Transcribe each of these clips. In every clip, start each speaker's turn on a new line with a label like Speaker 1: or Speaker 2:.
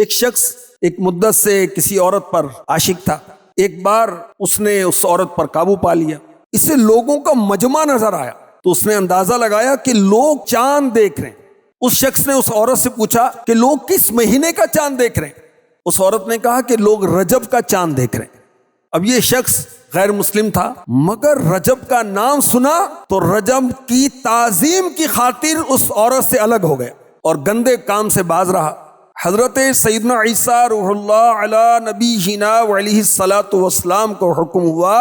Speaker 1: ایک شخص ایک مدت سے کسی عورت پر عاشق تھا. ایک بار اس نے اس عورت پر قابو پا لیا. اسے لوگوں کا مجمع نظر آیا تو اس نے اندازہ لگایا کہ لوگ چاند دیکھ رہے ہیں. اس شخص نے اس عورت سے پوچھا کہ لوگ کس مہینے کا چاند دیکھ رہے ہیں؟ اس عورت نے کہا کہ لوگ رجب کا چاند دیکھ رہے ہیں. اب یہ شخص غیر مسلم تھا، مگر رجب کا نام سنا تو رجب کی تعظیم کی خاطر اس عورت سے الگ ہو گیا اور گندے کام سے باز رہا. حضرت سیدنا عیسیٰ روح اللہ علی نبینا وعلیہ الصلاۃ والسلام کو حکم ہوا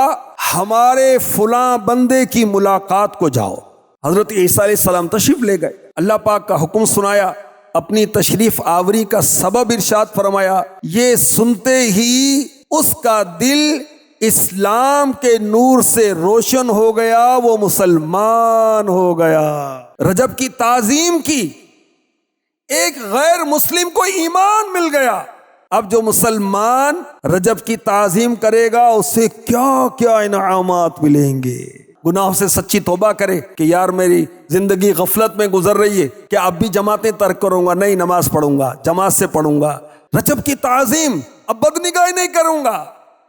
Speaker 1: ہمارے فلاں بندے کی ملاقات کو جاؤ. حضرت عیسیٰ علیہ السلام تشریف لے گئے. اللہ پاک کا حکم سنایا، اپنی تشریف آوری کا سبب ارشاد فرمایا. یہ سنتے ہی اس کا دل اسلام کے نور سے روشن ہو گیا، وہ مسلمان ہو گیا. رجب کی تعظیم کی، ایک غیر مسلم کو ایمان مل گیا. اب جو مسلمان رجب کی تعظیم کرے گا اسے کیا کیا انعامات ملیں گے. گناہوں سے سچی توبہ کرے کہ یار میری زندگی غفلت میں گزر رہی ہے، کیا اب بھی جماعتیں ترک کروں گا؟ نہیں، نماز پڑھوں گا، جماعت سے پڑھوں گا. رجب کی تعظیم، اب بدنگاہی نہیں کروں گا.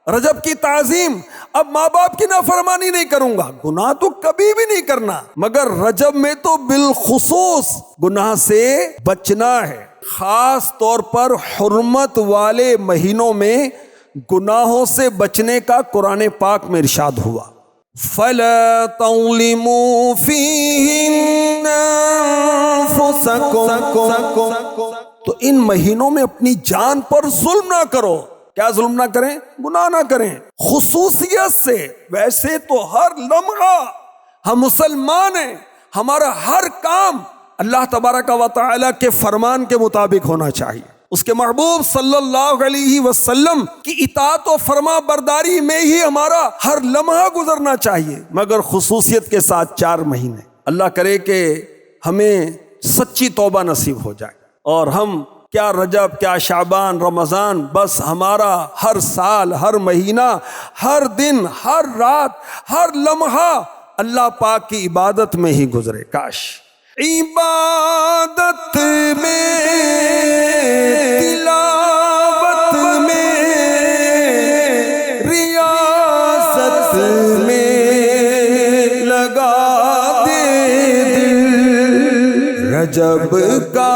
Speaker 1: رجب کی تعظیم، اب ماں باپ کی نافرمانی نہیں کروں گا. گناہ تو کبھی بھی نہیں کرنا، مگر رجب میں تو بالخصوص گناہ سے بچنا ہے. خاص طور پر حرمت والے مہینوں میں گناہوں سے بچنے کا قرآن پاک میں ارشاد ہوا. فَلَا تَظْلِمُوا فِيهِنَّ أَنفُسَكُمْ، تو ان مہینوں میں اپنی جان پر ظلم نہ کرو. کیا ظلم نہ کریں؟ گناہ نہ کریں خصوصیت سے. ویسے تو ہر لمحہ ہم مسلمان ہیں، ہمارا ہر کام اللہ تبارک و تعالی کے فرمان کے مطابق ہونا چاہیے. اس کے محبوب صلی اللہ علیہ وسلم کی اطاعت و فرما برداری میں ہی ہمارا ہر لمحہ گزرنا چاہیے، مگر خصوصیت کے ساتھ 4 مہینے. اللہ کرے کہ ہمیں سچی توبہ نصیب ہو جائے اور ہم کیا رجب، کیا شعبان، رمضان، بس ہمارا ہر سال، ہر مہینہ، ہر دن، ہر رات، ہر لمحہ اللہ پاک کی عبادت میں ہی گزرے. کاش عبادت میں، تلاوت میں، ریاضت میں لگا دے دل. رجب کا